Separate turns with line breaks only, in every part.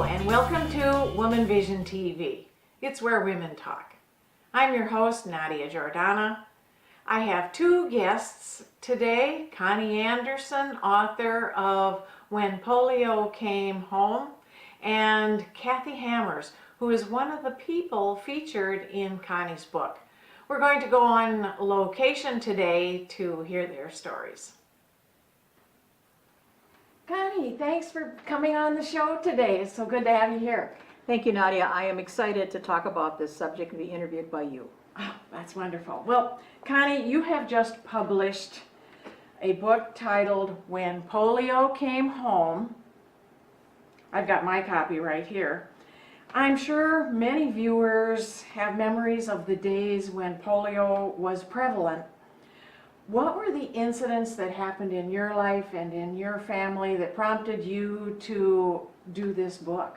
and welcome to WomanVision TV. It's where women talk. I'm your host, Nadia Giordana. I have two guests today, Connie Anderson, author of When Polio Came Home, and Kathy Hammers, who is one of the people featured in Connie's book. We're going to go on location today to hear their stories. Connie, thanks for coming on the show today. It's so good to have you here.
Thank you, Nadia. I am excited to talk about this subject and be interviewed by you.
Oh, that's wonderful. Well, Connie, you have just published a book titled When Polio Came Home. I've got my copy right here. I'm sure many viewers have memories of the days when polio was prevalent. What were the incidents that happened in your life and in your family that prompted you to do this book?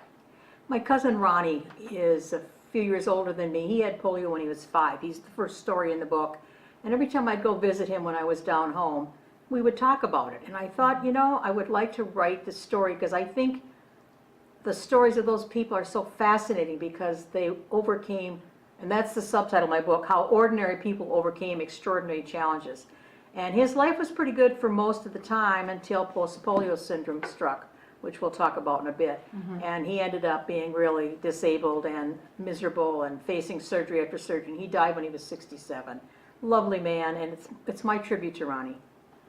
My cousin Ronnie is a few years older than me. He had polio when he was 5. He's the first story in the book. And every time I'd go visit him when I was down home, we would talk about it. And I thought, you know, I would like to write the story because I think the stories of those people are so fascinating because they overcame, and that's the subtitle of my book, How Ordinary People Overcame Extraordinary Challenges. And his life was pretty good for most of the time until post-polio syndrome struck, which we'll talk about in a bit. And he ended up being really disabled and miserable and facing surgery after surgery. He died when he was 67. Lovely man, and it's my tribute to Ronnie.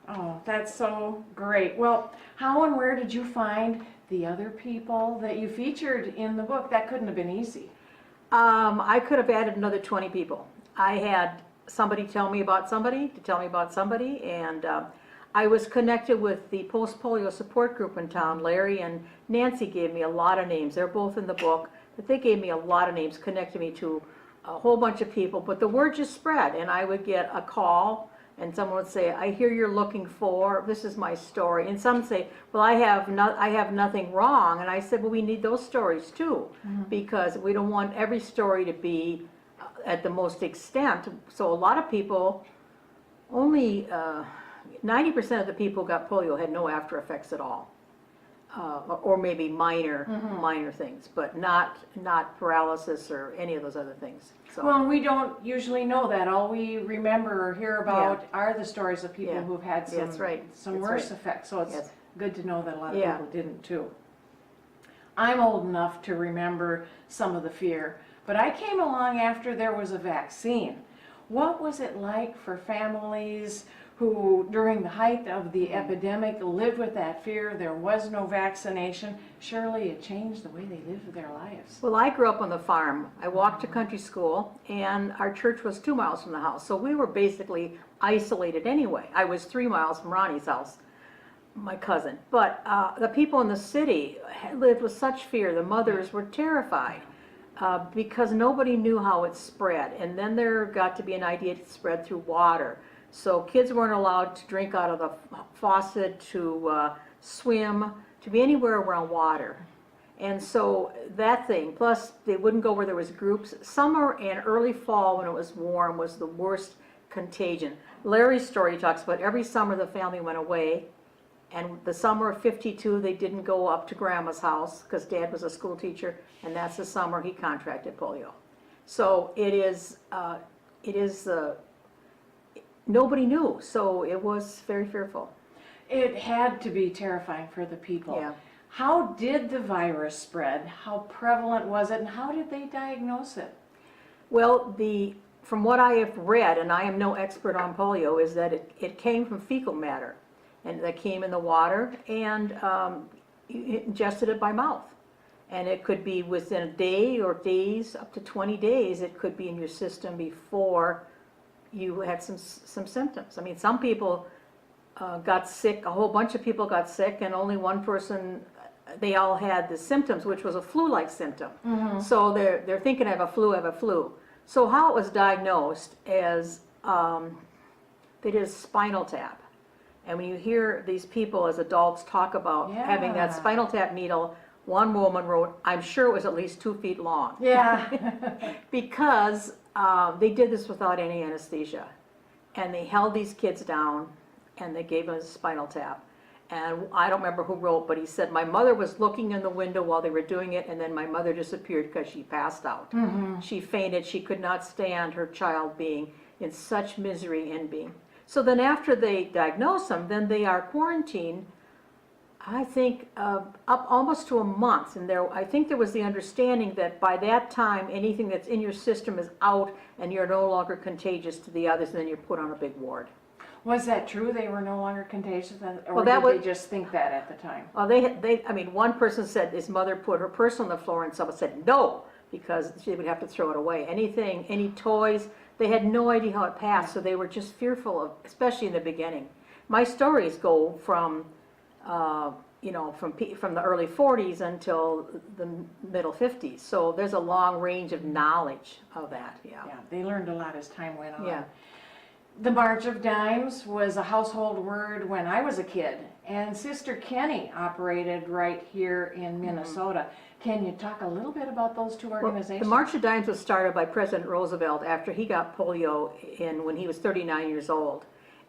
Oh, that's so great. Well, how and where did you find the other people that you featured in the book? That couldn't have been easy.
I could have added another 20 people. I had somebody tell me about somebody to tell me about somebody, and I was connected with the post-polio support group in town. Larry and Nancy gave me a lot of names. They're both in the book, but they gave me a lot of names, connected me to a whole bunch of people, but the word just spread, and I would get a call and someone would say, I hear you're looking for, this is my story. And some say, well, I have nothing wrong. And I said, well, we need those stories too, because we don't want every story to be at the most extent. So a lot of people, only 90% of the people who got polio had no after effects at all. Or maybe minor things, but not paralysis or any of those other things. So.
Well, we don't usually know that. All we remember or hear about are the stories of people who've had some worse effects. So it's good to know that a lot of people didn't too. I'm old enough to remember some of the fear, but I came along after there was a vaccine. What was it like for families who, during the height of the epidemic, lived with that fear? There was no vaccination. Surely it changed the way they lived their lives.
Well, I grew up on the farm. I walked to country school, and our church was 2 miles from the house. So we were basically isolated anyway. I was 3 miles from Ronnie's house, my cousin. But the people in the city lived with such fear. The mothers were terrified because nobody knew how it spread. And then there got to be an idea to spread through water. So kids weren't allowed to drink out of the faucet, to swim, to be anywhere around water. And so that thing, plus they wouldn't go where there was groups. Summer and early fall when it was warm was the worst contagion. Larry's story talks about every summer the family went away, and the summer of '52 they didn't go up to Grandma's house because Dad was a school teacher, and that's the summer he contracted polio. So it is nobody knew, so it was very fearful.
It had to be terrifying for the people.
Yeah.
How did the virus spread? How prevalent was it, and how did they diagnose it?
Well, from what I have read, and I am no expert on polio, is that it came from fecal matter, and that came in the water, and you ingested it by mouth. And it could be within a day or days, up to 20 days, it could be in your system before you had some symptoms. I mean, some people got sick, a whole bunch of people got sick, and only one person, they all had the symptoms, which was a flu-like symptom. So they're thinking I have a flu, So how it was diagnosed as, they did a spinal tap. And when you hear these people as adults talk about having that spinal tap needle, one woman wrote, I'm sure it was at least 2 feet long.
Yeah.
Because they did this without any anesthesia. And they held these kids down, and they gave them a spinal tap. And I don't remember who wrote, but he said, my mother was looking in the window while they were doing it, and then my mother disappeared because she passed out. She fainted. She could not stand her child being in such misery and being. So then after they diagnose them, then they are quarantined, I think, up almost to a month. And I think there was the understanding that by that time, anything that's in your system is out and you're no longer contagious to the others, and then you're put on a big ward.
Was that true? They were no longer contagious, or
Well,
did they just think that at the time?
Well, I mean, one person said his mother put her purse on the floor, and someone said no, because she would have to throw it away. Anything, any toys, they had no idea how it passed, so they were just fearful of, especially in the beginning. My stories go from, you know, from the early 40s until the middle 50s. So there's a long range of knowledge of that, yeah.
Yeah, they learned a lot as time went on.
Yeah.
The March of Dimes was a household word when I was a kid, and Sister Kenny operated right here in Minnesota. Can you talk a little bit about those two organizations?
The March of Dimes was started by President Roosevelt after he got polio when he was 39 years old.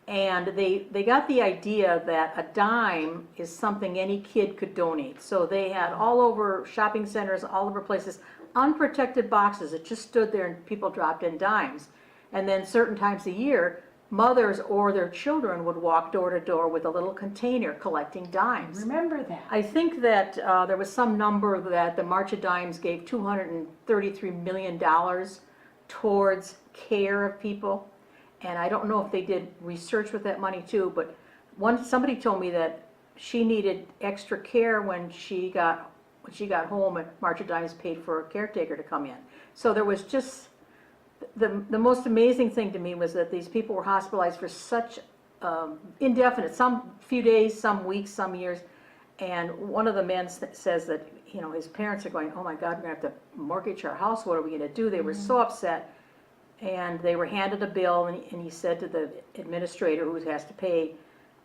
And they got the idea that a dime is something any kid could donate. So they had all over shopping centers, all over places, unprotected boxes that just stood there and people dropped in dimes. And then certain times a year, mothers or their children would walk door to door with a little container collecting dimes.
Remember that.
I think that there was some number that the March of Dimes gave $233 million towards care of people. And I don't know if they did research with that money too, but somebody told me that she needed extra care when she got home, and March of Dimes paid for a caretaker to come in. So there was just the most amazing thing to me was that these people were hospitalized for such indefinite, some few days, some weeks, some years. And one of the men says that, you know, his parents are going, oh my God, we're going to have to mortgage our house. What are we going to do? They were so upset. And they were handed a bill, and he said to the administrator who has to pay,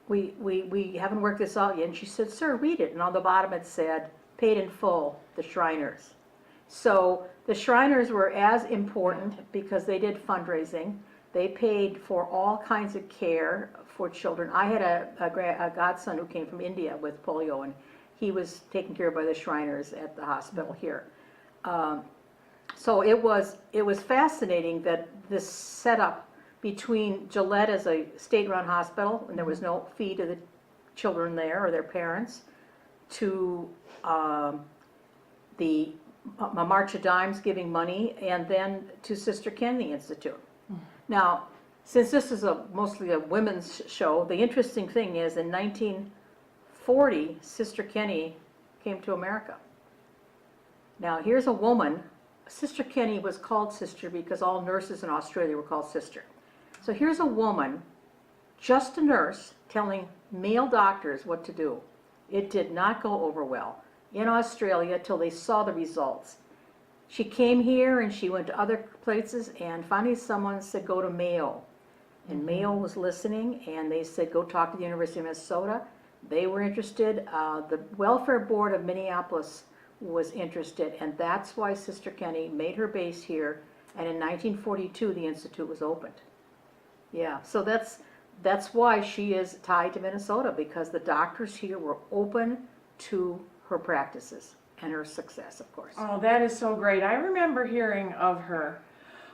we haven't worked this out yet. And she said, sir, read it. And on the bottom it said, paid in full, the Shriners. So the Shriners were as important because they did fundraising. They paid for all kinds of care for children. I had a godson who came from India with polio, and he was taken care of by the Shriners at the hospital here. So it was fascinating that this setup between Gillette as a state-run hospital, and there was no fee to the children there or their parents, to the March of Dimes giving money, and then to Sister Kenny Institute. Now, since this is mostly a women's show, the interesting thing is in 1940, Sister Kenny came to America. Now, here's a woman. Sister Kenny was called Sister because all nurses in Australia were called Sister. So here's a woman, just a nurse, telling male doctors what to do. It did not go over well in Australia till they saw the results. She came here and she went to other places, and finally someone said go to Mayo. And Mayo was listening, and they said go talk to the University of Minnesota. They were interested. The Welfare Board of Minneapolis was interested, and that's why Sister Kenny made her base here, and in 1942 the institute was opened. Yeah, so that's why she is tied to Minnesota, because the doctors here were open to her practices and her success, of course.
Oh, that is so great. I remember hearing of her.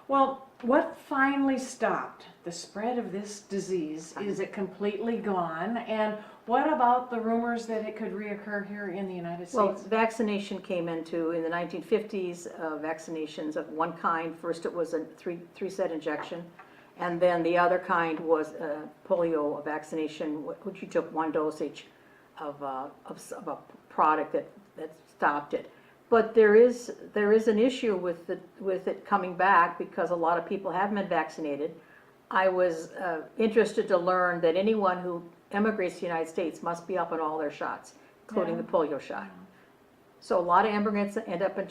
Well, what finally stopped the spread of this disease? Is it completely gone? And what about the rumors that it could reoccur here in the United States?
Well, vaccination came in the 1950s, vaccinations of one kind. First it was a three-set injection, and then the other kind was a polio vaccination, which you took one dosage of a product that stopped it. But there is an issue with it coming back because a lot of people haven't been vaccinated. I was interested to learn that anyone who emigrates to the United States must be up on all their shots, including the polio shot. So a lot of immigrants end up in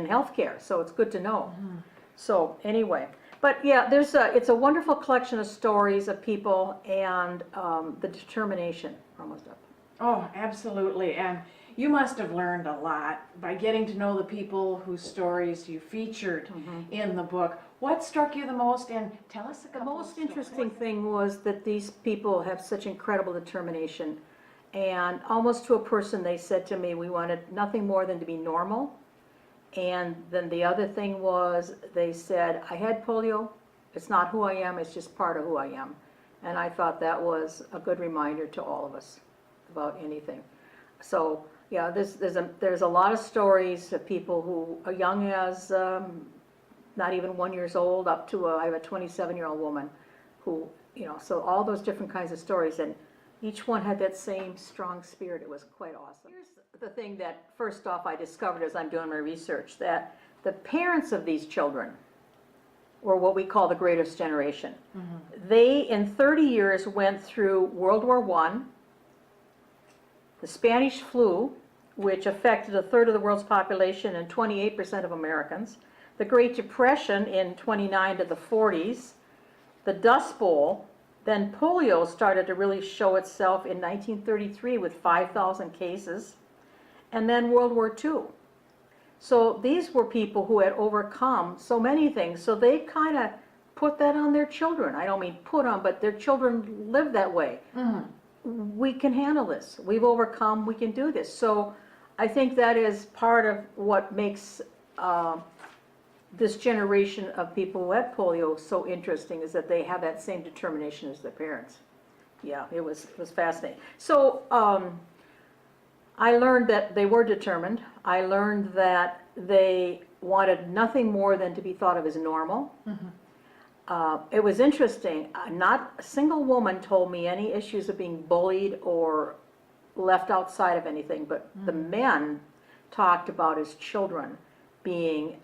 healthcare, so it's good to know. So anyway, but yeah, it's a wonderful collection of stories of people and the determination. We're almost up.
Oh, absolutely. And you must have learned a lot by getting to know the people whose stories you featured in the book. What struck you the most? And tell us a couple.
The most interesting thing was that these people have such incredible determination, And almost to a person, they said to me, we wanted nothing more than to be normal. And then the other thing was, they said, I had polio, it's not who I am, it's just part of who I am. And I thought that was a good reminder to all of us about anything. So, yeah, there's a lot of stories of people who are young as not even 1 year old, up to I have a 27-year-old woman who, so all those different kinds of stories, and each one had that same strong spirit. It was quite awesome. Here's the thing that, first off, I discovered as I'm doing my research, that the parents of these children were what we call the greatest generation. Mm-hmm. They, in 30 years, went through World War I, the Spanish flu, which affected a third of the world's population and 28% of Americans, the Great Depression in 29 to the 40s, the Dust Bowl, then polio started to really show itself in 1933 with 5,000 cases, and then World War II. So these were people who had overcome so many things, so they kind of put that on their children. I don't mean put on, but their children live that way. Mm-hmm. We can handle this. We've overcome, we can do this. So I think that is part of what makes this generation of people who had polio so interesting, is that they have that same determination as their parents. Yeah, it was fascinating. So I learned that they were determined. I learned that they wanted nothing more than to be thought of as normal. Mm-hmm. It was interesting. Not a single woman told me any issues of being bullied or left outside of anything, but the men talked about as children being,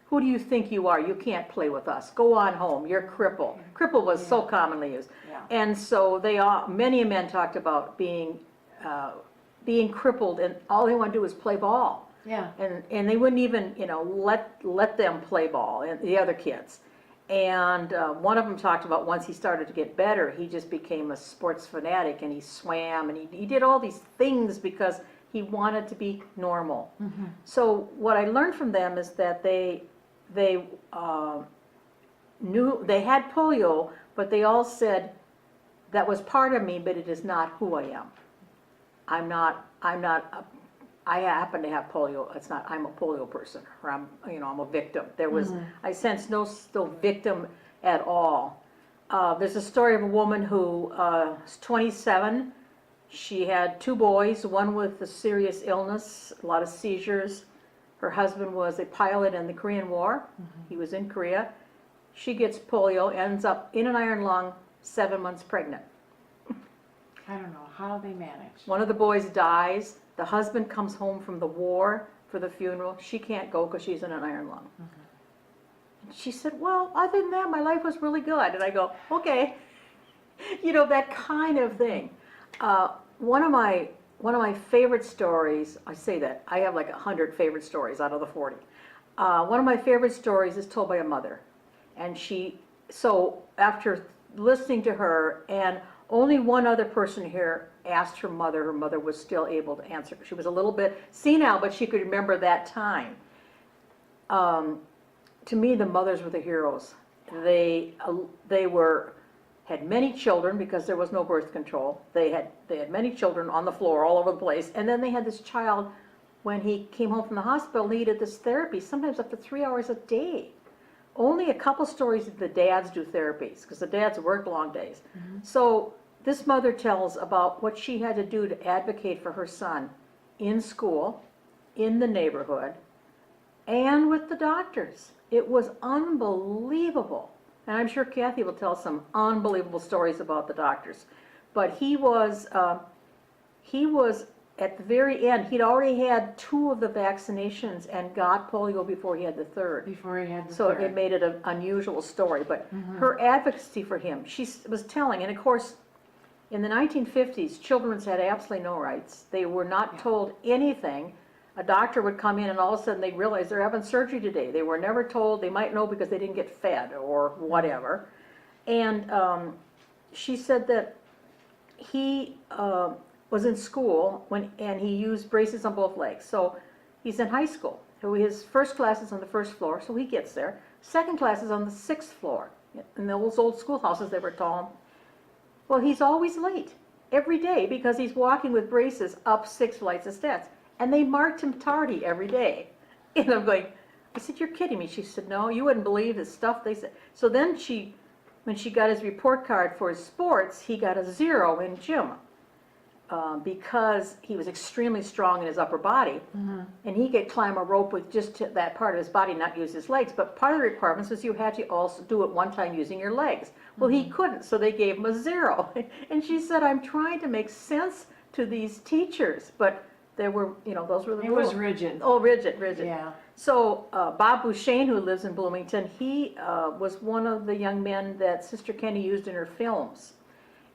who do you think you are? You can't play with us. Go on home. You're crippled. Cripple was so commonly used. Yeah. And so many men talked about being crippled, and all they want to do is play ball. Yeah. And they wouldn't even, let them play ball, and the other kids. And one of them talked about once he started to get better, he just became a sports fanatic, and he swam, and he did all these things because he wanted to be normal. Mm-hmm. So what I learned from them is that they knew they had polio, but they all said, that was part of me, but it is not who I am. I happen to have polio. It's not, I'm a polio person, or I'm a victim. There was, I sensed no victim at all. There's a story of a woman who is 27. She had 2 boys, one with a serious illness, a lot of seizures. Her husband was a pilot in the Korean War. Mm-hmm. He was in Korea. She gets polio, ends up in an iron lung, 7 months pregnant.
I don't know how they managed.
One of the boys dies. The husband comes home from the war for the funeral. She can't go because she's in an iron lung. Mm-hmm. And she said, well, other than that, my life was really good. And I go, okay. That kind of thing. One of my favorite stories, I say that, I have like 100 favorite stories out of the 40. One of my favorite stories is told by a mother. And so after listening to her, and only one other person here asked her mother was still able to answer. She was a little bit senile, but she could remember that time. To me, the mothers were the heroes. They had many children because there was no birth control. They had many children on the floor all over the place. And then they had this child, when he came home from the hospital, needed this therapy, sometimes up to 3 hours a day. Only a couple stories did the dads do therapies, because the dads worked long days. Mm-hmm. So this mother tells about what she had to do to advocate for her son in school, in the neighborhood, and with the doctors. It was unbelievable. And I'm sure Kathy will tell some unbelievable stories about the doctors. But he was at the very end, he'd already had 2 of the vaccinations and got polio before he had the 3rd. So it made it an unusual story. But her advocacy for him, she was telling, and of course, in the 1950s, children had absolutely no rights. They were not told anything. A doctor would come in and all of a sudden they'd realize they're having surgery today. They were never told. They might know because they didn't get fed or whatever. And she said that he was in school and he used braces on both legs. So he's in high school. So his first class is on the 1st floor, so he gets there. Second class is on the 6th floor. In those old schoolhouses, they were tall. Well, he's always late. every day because he's walking with braces up 6 flights of steps. And they marked him tardy every day. And I'm going, I said, you're kidding me. She said, no, you wouldn't believe the stuff they said. So then when she got his report card for his sports, he got a 0 in gym. Because he was extremely strong in his upper body, and he could climb a rope with just that part of his body, not use his legs. But part of the requirements was you had to also do it one time using your legs. Well, he couldn't, so they gave him a 0. And she said, I'm trying to make sense to these teachers, but there were, those were the rules.
It was rigid.
Oh, rigid.
Yeah.
So Bob Bouchane, who lives in Bloomington, he was one of the young men that Sister Kenny used in her films.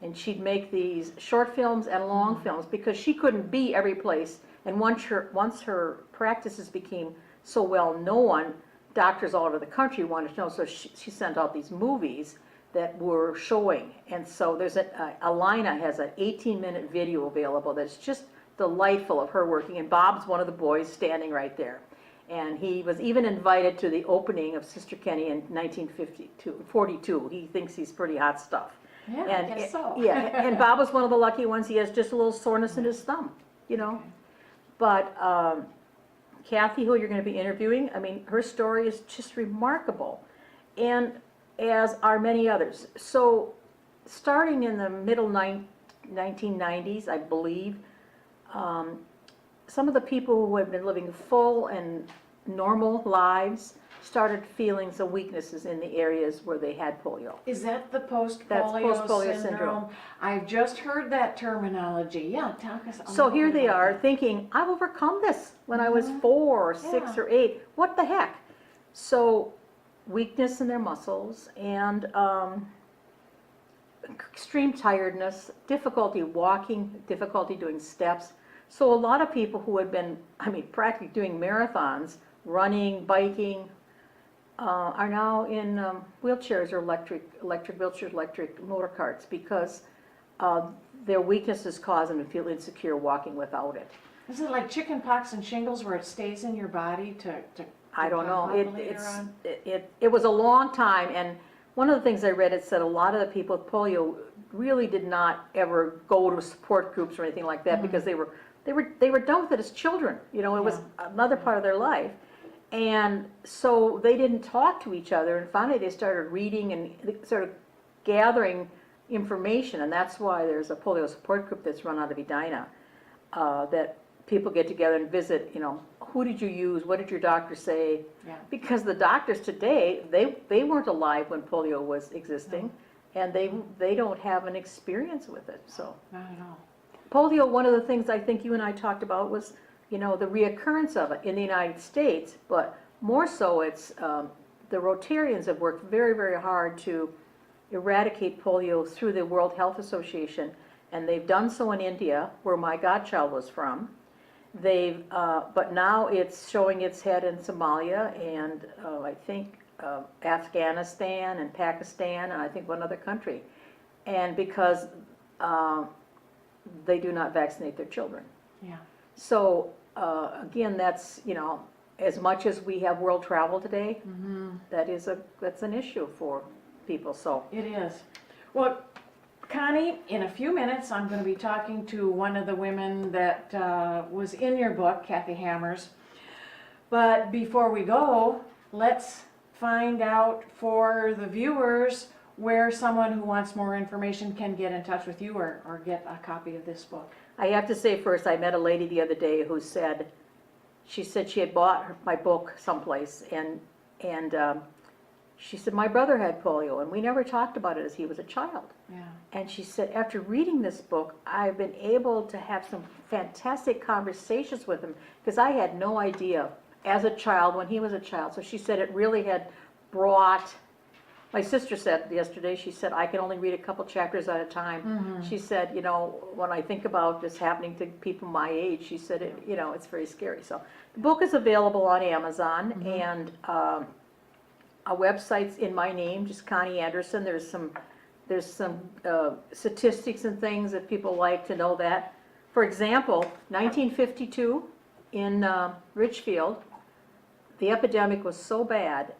And she'd make these short films and long films because she couldn't be every place. And once her practices became so well known, doctors all over the country wanted to know. So she sent out these movies that were showing. And so there's Alina has an 18-minute video available that's just delightful of her working. And Bob's one of the boys standing right there. And he was even invited to the opening of Sister Kenny in 1942. He thinks he's pretty hot stuff.
Yeah,
And
I guess so.
yeah, and Bob was one of the lucky ones. He has just a little soreness in his thumb,
Okay.
But Kathy, who you're going to be interviewing, I mean, her story is just remarkable, and as are many others. So, starting in the middle 1990s, I believe, some of the people who had been living full and normal lives started feeling some weaknesses in the areas where they had polio.
Is that the
That's
post-polio
post-polio
syndrome?
syndrome.
I've just heard that terminology. Yeah, talk us.
So here they are thinking, I've overcome this when I was 4 or 6
Yeah.
or 8. What the heck? So weakness in their muscles and extreme tiredness, difficulty walking, difficulty doing steps. So a lot of people who had been, practically doing marathons, running, biking, are now in wheelchairs or electric wheelchairs, electric motor carts because their weaknesses cause them to feel insecure walking without it.
Is it like chicken pox and shingles where it stays in your body to
I don't know.
pop later on?
It was a long time, and one of the things I read, it said a lot of the people with polio really did not ever go to support groups or anything like that because they were done with it as children. It was another part of their life. And so they didn't talk to each other, and finally they started reading and sort of gathering information, and that's why there's a polio support group that's run out of Edina, that people get together and visit, who did you use, what did your doctor say?
Yeah.
Because the doctors today, they weren't alive when polio was existing, and they don't have an experience with it, so.
Not at all.
Polio, one of the things I think you and I talked about was the reoccurrence of it in the United States, but more so it's the Rotarians have worked very, very hard to eradicate polio through the World Health Association, and they've done so in India, where my godchild was from. But now it's showing its head in Somalia and I think Afghanistan and Pakistan and I think one other country, and because they do not vaccinate their children.
Yeah.
So again, that's as much as we have world travel today, that's an issue for people. So
It is. Well, Connie, in a few minutes, I'm going to be talking to one of the women that was in your book, Kathy Hammers. But before we go, let's find out for the viewers where someone who wants more information can get in touch with you or get a copy of this book.
I have to say first, I met a lady the other day who said, she had bought my book someplace, and she said, my brother had polio, and we never talked about it as he was a child.
Yeah.
And she said, after reading this book, I've been able to have some fantastic conversations with him, because I had no idea as a child when he was a child. So she said it really had brought, my sister said yesterday, she said, I can only read a couple chapters at a time. She said, when I think about this happening to people my age, she said, it's very scary. So the book is available on Amazon, and a website's in my name, just Connie Anderson. There's some statistics and things that people like to know that. For example, 1952 in Richfield, the epidemic was so bad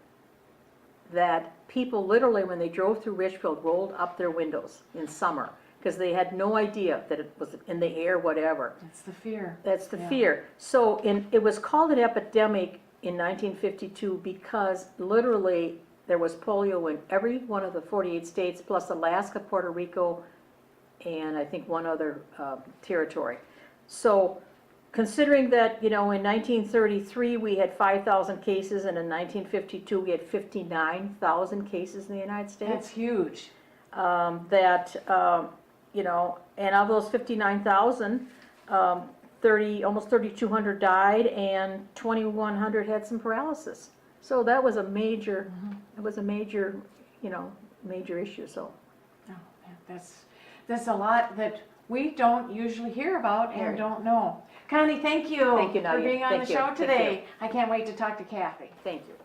that people literally, when they drove through Richfield, rolled up their windows in summer because they had no idea that it was in the air, whatever.
That's the fear.
That's the fear. So it was called an epidemic in 1952 because literally there was polio in every one of the 48 states, plus Alaska, Puerto Rico, and I think one other territory. So considering that, in 1933 we had 5,000 cases, and in 1952 we had 59,000 cases in the United States.
That's huge.
And of those 59,000, almost 3,200 died, and 2,100 had some paralysis. So that was a major, major issue. So.
Oh, that's a lot that we don't usually hear about and don't know. Connie, thank you.
Thank you, Nadia.
For being on the show today. I can't wait to talk to Kathy.
Thank you.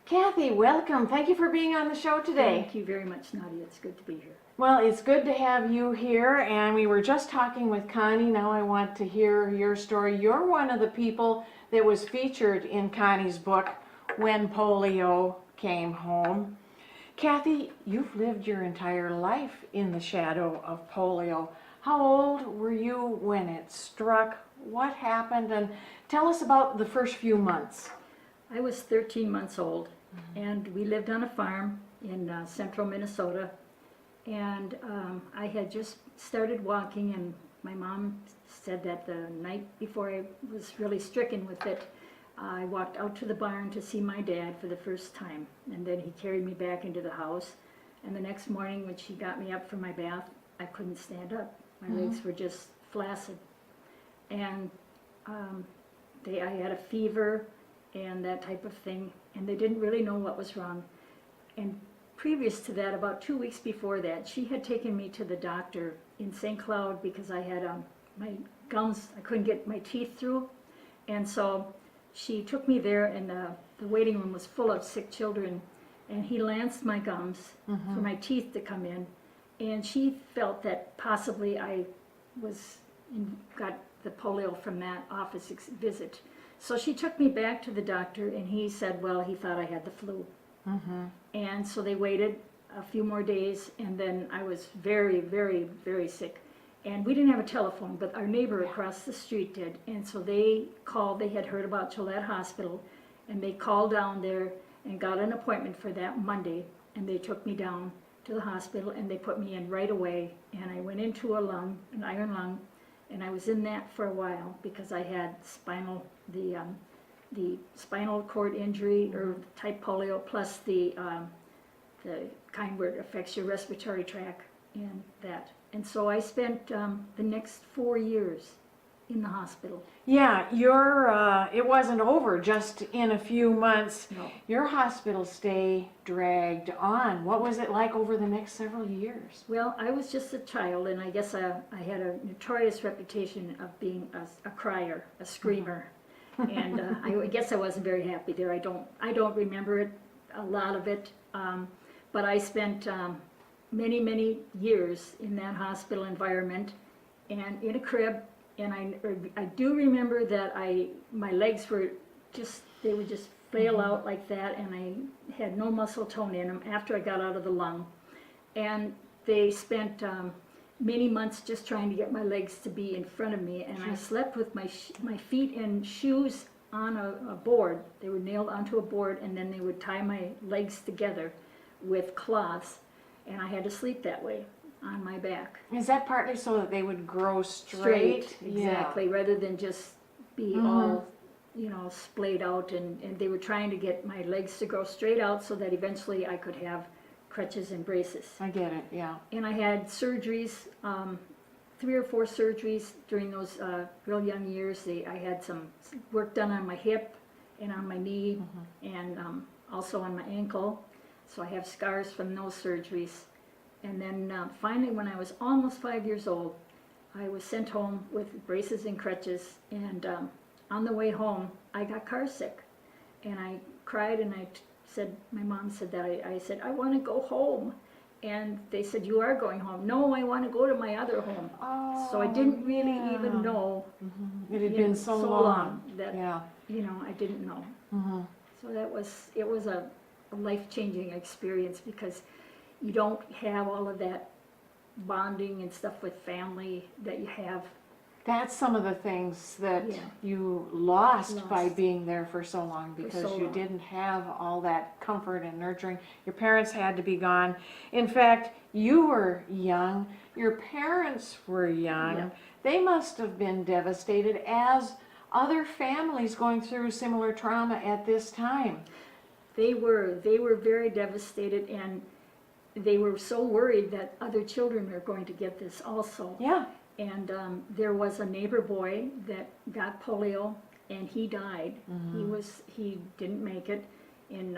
Kathy, welcome. Thank you for being on the show today.
Thank you very much, Nadia. It's good to be here.
Well, it's good to have you here, and we were just talking with Connie. Now I want to hear your story. You're one of the people that was featured in Connie's book, When Polio Came Home. Kathy, you've lived your entire life in the shadow of polio. How old were you when it struck? What happened? And tell us about the first few months.
I was 13 months old, and we lived on a farm in central Minnesota. And I had just started walking, and my mom said that the night before I was really stricken with it, I walked out to the barn to see my dad for the first time. And then he carried me back into the house. And the next morning when she got me up from my bath, I couldn't stand up. My legs were just flaccid. And I had a fever and that type of thing, and they didn't really know what was wrong. And previous to that, about 2 weeks before that, she had taken me to the doctor in St. Cloud because I had my gums, I couldn't get my teeth through. And so she took me there, and the waiting room was full of sick children, and he lanced my gums for my teeth to come in. And she felt that possibly I got the polio from that office visit. So she took me back to the doctor, and he said, well, he thought I had the flu. And so they waited a few more days, and then I was very, very, very sick. And we didn't have a telephone, but our neighbor across the street did. And so they called, they had heard about Gillette Hospital, and they called down there and got an appointment for that Monday, and they took me down to the hospital, and they put me in right away. And I went into an iron lung, and I was in that for a while because I had the spinal cord injury or type polio, plus the kind where it affects your respiratory tract and that. And so I spent the next 4 years in the hospital.
Yeah, it wasn't over just in a few months.
No.
Your hospital stay dragged on. What was it like over the next several years?
Well, I was just a child, and I guess I had a notorious reputation of being a crier, a screamer. And I guess I wasn't very happy there. I don't remember it, a lot of it, but I spent many, many years in that hospital environment and in a crib. And I do remember that my legs were they would just flail out like that, and I had no muscle tone in them after I got out of the lung. And they spent many months just trying to get my legs to be in front of me, and I slept with my feet in shoes on a board. They were nailed onto a board, and then they would tie my legs together with cloths, and I had to sleep that way on my back.
Is that partly so that they would grow straight?
Exactly, rather than just be all splayed out, and they were trying to get my legs to grow straight out so that eventually I could have crutches and braces.
I get it, yeah.
And I had surgeries, 3 or 4 surgeries during those real young years. I had some work done on my hip and on my knee and also on my ankle. So I have scars from those surgeries. And then finally, when I was almost 5 years old, I was sent home with braces and crutches. And on the way home, I got car sick. And I cried, and my mom said that I said, I want to go home. And they said, you are going home. No, I want to go to my other home.
Oh,
so I didn't really even know.
It had been so long
that, I didn't know. So it was a life-changing experience because, you don't have all of that bonding and stuff with family that you have.
That's some of the things that
Yeah.
you lost by
Lost.
being there for so long, because
so
you
long.
didn't have all that comfort and nurturing. Your parents had to be gone. In fact, you were young, your parents were young.
Yeah.
They must have been devastated, as other families going through similar trauma at this time.
They were very devastated, and they were so worried that other children are going to get this also.
Yeah.
And there was a neighbor boy that got polio, and he died. He didn't make it. And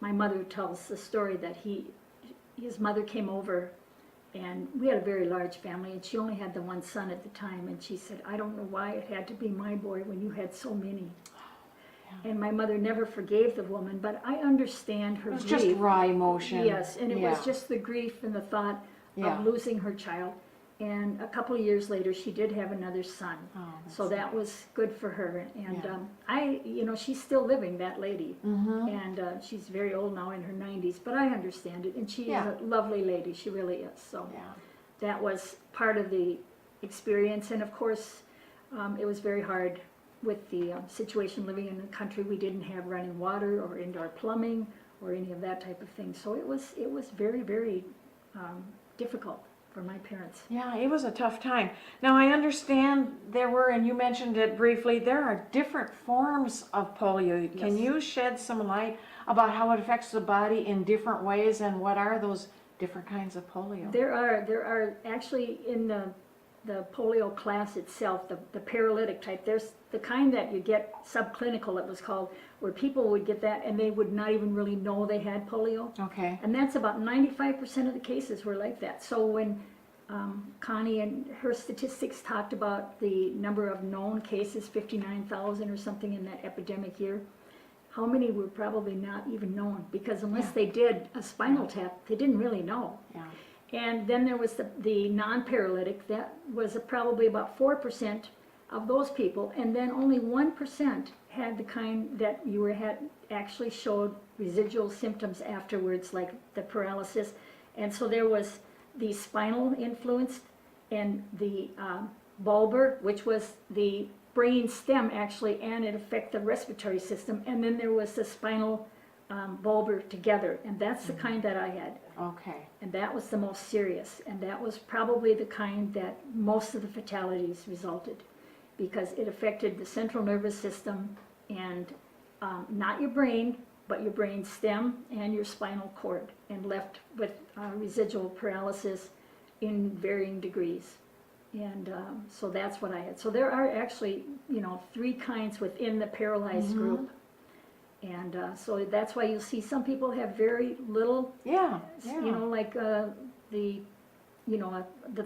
my mother tells the story that his mother came over, and we had a very large family, and she only had the one son at the time. And she said, "I don't know why it had to be my boy when you had so many." And my mother never forgave the woman, but I understand her
It was
grief.
just raw emotion.
Yes, and it
Yeah.
was just the grief and the thought
Yeah.
of losing her child. And a couple of years later, she did have another son.
Oh, that's
So that was good for her. And
Yeah.
she's still living, that lady.
Mm-hmm.
And she's very old now, in her 90s, but I understand it. And she
Yeah.
is a lovely lady, she really is. So
Yeah.
that was part of the experience. And of course, it was very hard with the situation living in the country. We didn't have running water or indoor plumbing or any of that type of thing. So it was very, very difficult for my parents.
Yeah, it was a tough time. Now, I understand there were, and you mentioned it briefly, there are different forms of polio. Can
Yes.
you shed some light about how it affects the body in different ways, and what are those different kinds of polio?
There are actually, in the polio class itself, the paralytic type, there's the kind that you get subclinical, it was called, where people would get that and they would not even really know they had polio.
Okay.
And that's about 95% of the cases were like that. So when Connie and her statistics talked about the number of known cases, 59,000 or something in that epidemic year, how many were probably not even known? Because unless they did a spinal tap, they didn't really know.
Yeah.
And then there was the non-paralytic, that was probably about 4% of those people, and then only 1% had the kind that had actually showed residual symptoms afterwards, like the paralysis. And so there was the spinal influenced, and the bulbar, which was the brain stem actually, and it affected the respiratory system. And then there was the spinal bulbar together, and that's the kind that I had.
Okay.
And that was the most serious, and that was probably the kind that most of the fatalities resulted, because it affected the central nervous system, and not your brain, but your brain stem and your spinal cord, and left with residual paralysis in varying degrees. And so that's what I had. So there are actually, 3 kinds within the paralyzed group. And so that's why you'll see some people have very little,
Yeah.
like the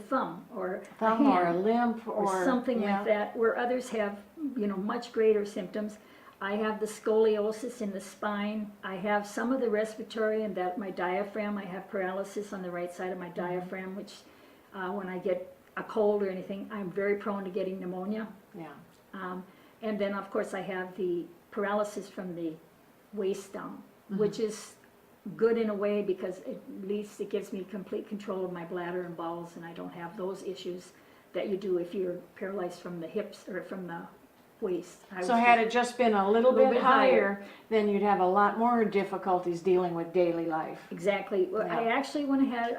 thumb or
Thumb
a
or a
hand
limp
or something
yeah.
like that, where others have, much greater symptoms. I have the scoliosis in the spine. I have some of the respiratory, and that my diaphragm, I have paralysis on the right side of my diaphragm, which when I get a cold or anything, I'm very prone to getting pneumonia.
Yeah.
And then, of course, I have the paralysis from the waist down, which is good in a way, because at least it gives me complete control of my bladder and bowels, and I don't have those issues that you do if you're paralyzed from the hips or from the waist.
So had it just been a little bit higher, then you'd have a lot more difficulties dealing with daily life.
Exactly. Well,
Yeah.
I actually went ahead,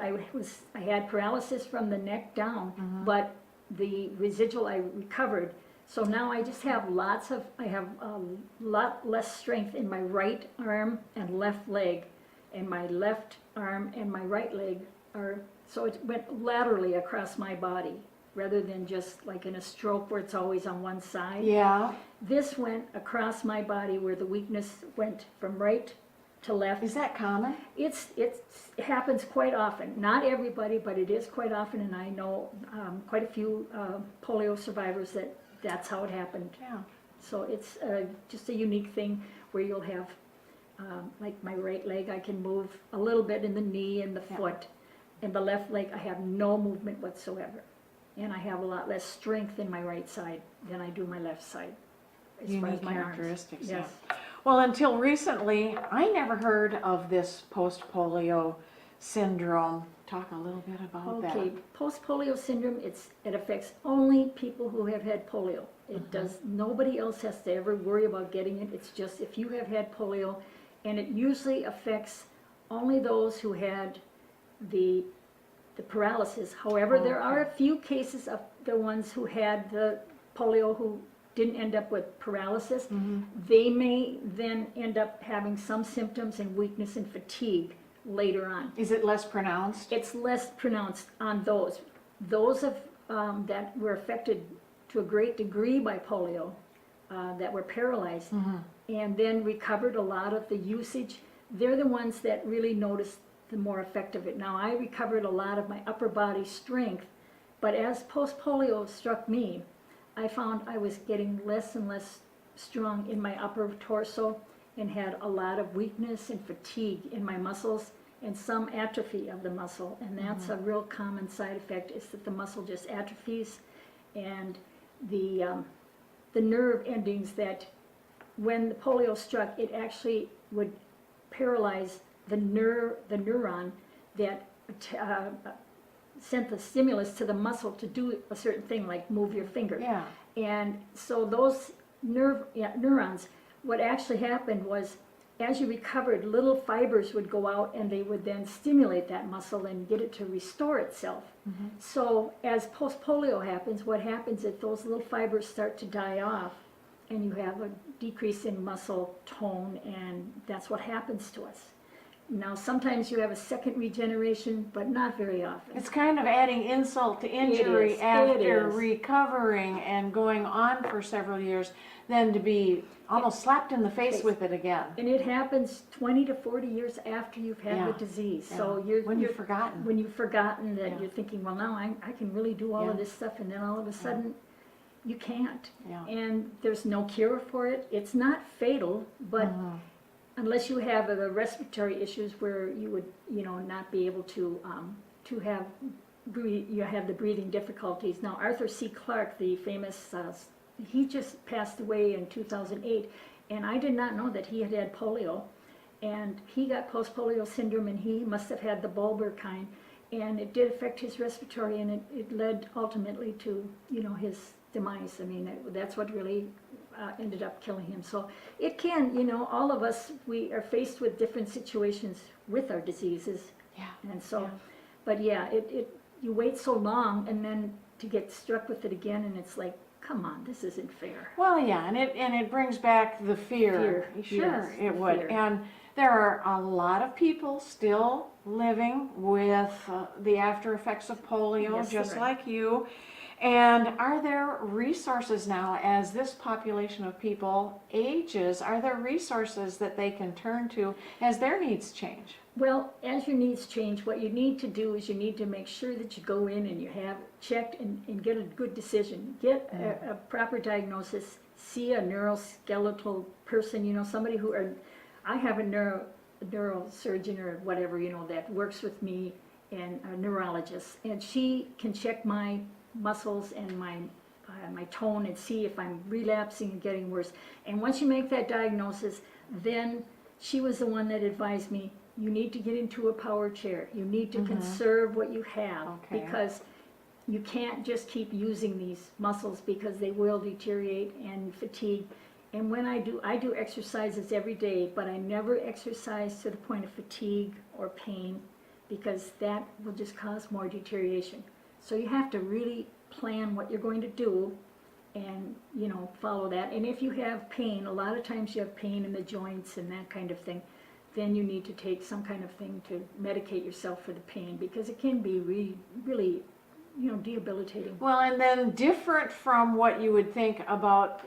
I had paralysis from the neck down, but the residual I recovered. So now I just have I have a lot less strength in my right arm and left leg, and my left arm and my right leg so it went laterally across my body, rather than just like in a stroke where it's always on one side.
Yeah.
This went across my body, where the weakness went from right to left.
Is that common?
It happens quite often. Not everybody, but it is quite often, and I know quite a few polio survivors that's how it happened.
Yeah.
So it's just a unique thing where you'll have, like my right leg, I can move a little bit in the knee and the foot, and the left leg, I have no movement whatsoever. And I have a lot less strength in my right side than I do my left side, as far
Unique
as my arms.
characteristics.
Yes.
Yeah. Well, until recently, I never heard of this post-polio syndrome. Talk a little bit about that.
Okay, post-polio syndrome, it affects only people who have had polio. It does, nobody else has to ever worry about getting it. It's just if you have had polio, and it usually affects only those who had the paralysis. However, there are a few cases of the ones who had the polio who didn't end up with paralysis. They may then end up having some symptoms and weakness and fatigue later on.
Is it less pronounced?
It's less pronounced on those. Those of that were affected to a great degree by polio, that were paralyzed, and then recovered a lot of the usage, they're the ones that really noticed the more effect of it. Now, I recovered a lot of my upper body strength, but as post-polio struck me, I found I was getting less and less strong in my upper torso and had a lot of weakness and fatigue in my muscles and some atrophy of the muscle. And that's a real common side effect, is that the muscle just atrophies, and the nerve endings that when the polio struck, it actually would paralyze the neuron that sent the stimulus to the muscle to do a certain thing, like move your finger.
Yeah.
And so those neurons, what actually happened was, as you recovered, little fibers would go out and they would then stimulate that muscle and get it to restore itself. So as post-polio happens, what happens is those little fibers start to die off and you have a decrease in muscle tone, and that's what happens to us. Now, sometimes you have a second regeneration, but not very often.
It's kind of adding insult to injury after recovering and going on for several years, then to be almost slapped in the face with it again.
And it happens 20 to 40 years after you've had the disease. So
when you've forgotten.
When you've forgotten that you're thinking, well, now I can really do all of this stuff, and then all of a sudden you can't. And there's no cure for it. It's not fatal, but unless you have respiratory issues where you would, not be able to have you have the breathing difficulties. Now, Arthur C. Clarke, the famous, he just passed away in 2008, and I did not know that he had had polio, and he got post-polio syndrome, and he must have had the bulbar kind, and it did affect his respiratory, and it led ultimately to, his demise. I mean, that's what really ended up killing him. So it can, all of us, we are faced with different situations with our diseases. And so, but you wait so long, and then to get struck with it again, and it's like, come on, this isn't fair.
Well, and it brings back the fear. Sure, it would. Fear. And there are a lot of people still living with the after effects of polio, just like you. And are there resources now, as this population of people ages, are there resources that they can turn to as their needs change?
Well, as your needs change, what you need to do is you need to make sure that you go in and you have checked and get a good decision. Get a proper diagnosis, see a neuroskeletal person, somebody who I have a neurosurgeon or whatever, that works with me, and a neurologist, and she can check my muscles and my tone and see if I'm relapsing and getting worse. And once you make that diagnosis, then she was the one that advised me, you need to get into a power chair. You need to conserve what you have, because you can't just keep using these muscles, because they will deteriorate and fatigue. And when I do exercises every day, but I never exercise to the point of fatigue or pain, because that will just cause more deterioration. So you have to really plan what you're going to do and, follow that. And if you have pain, a lot of times you have pain in the joints and that kind of thing, then you need to take some kind of thing to medicate yourself for the pain, because it can be really, debilitating.
Well, and then different from what you would think about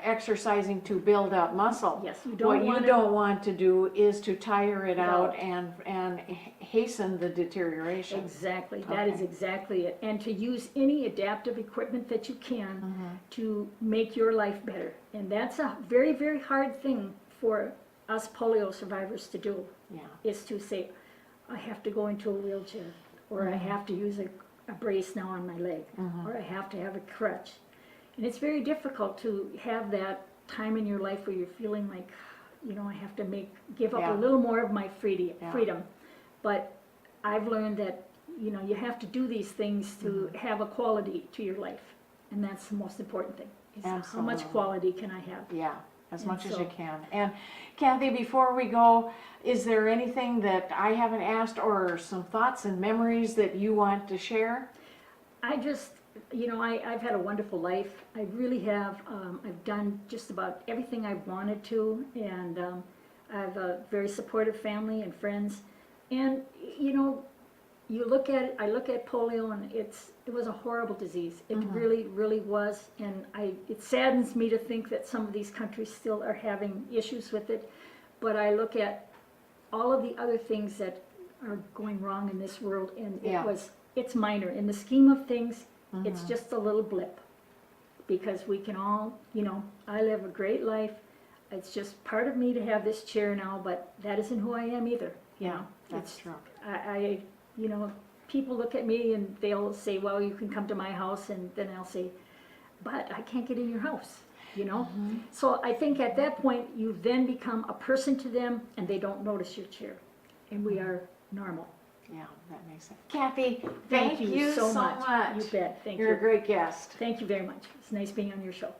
exercising to build up muscle.
Yes, you
don't want to do is to tire it out and hasten the deterioration.
Exactly, that is exactly it. And to use any adaptive equipment that you can to make your life better. And that's a very, very hard thing for us polio survivors to do, is to say, I have to go into a wheelchair, or I have to use a brace now on my leg, or I have to have a crutch. And it's very difficult to have that time in your life where you're feeling like, I have to give up a little more of my freedom. But I've learned that, you know, you have to do these things to have a quality to your life. And that's the most important thing. Is how much
Absolutely.
quality can I have?
Yeah, as
And
much as
so-
you can. And Kathy, before we go, is there anything that I haven't asked or some thoughts and memories that you want to share?
I just, you know, I've had a wonderful life. I really have. I've done just about everything I've wanted to, and I have a very supportive family and friends. And, you know, you look at it, I look at polio, and it was a horrible disease. It really, really was. And it saddens me to think that some of these countries still are having issues with it. But I look at all of the other things that are going wrong in this world, and it's minor. In the scheme of things, it's just a little blip. Because we can all, you know, I live a great life. It's just part of me to have this chair now, but that isn't who I am either. You
Yeah,
know?
that's true.
You know, people look at me and they'll say, well, you can come to my house, and then I'll say, but I can't get in your house, you know? So I think at that point, you then become a person to them, and they don't notice your chair. And we are normal.
Yeah, that makes sense. Kathy,
Thank you so much.
much.
You bet. Thank
You're a
you.
great guest.
Thank you very much. It's nice being on your show.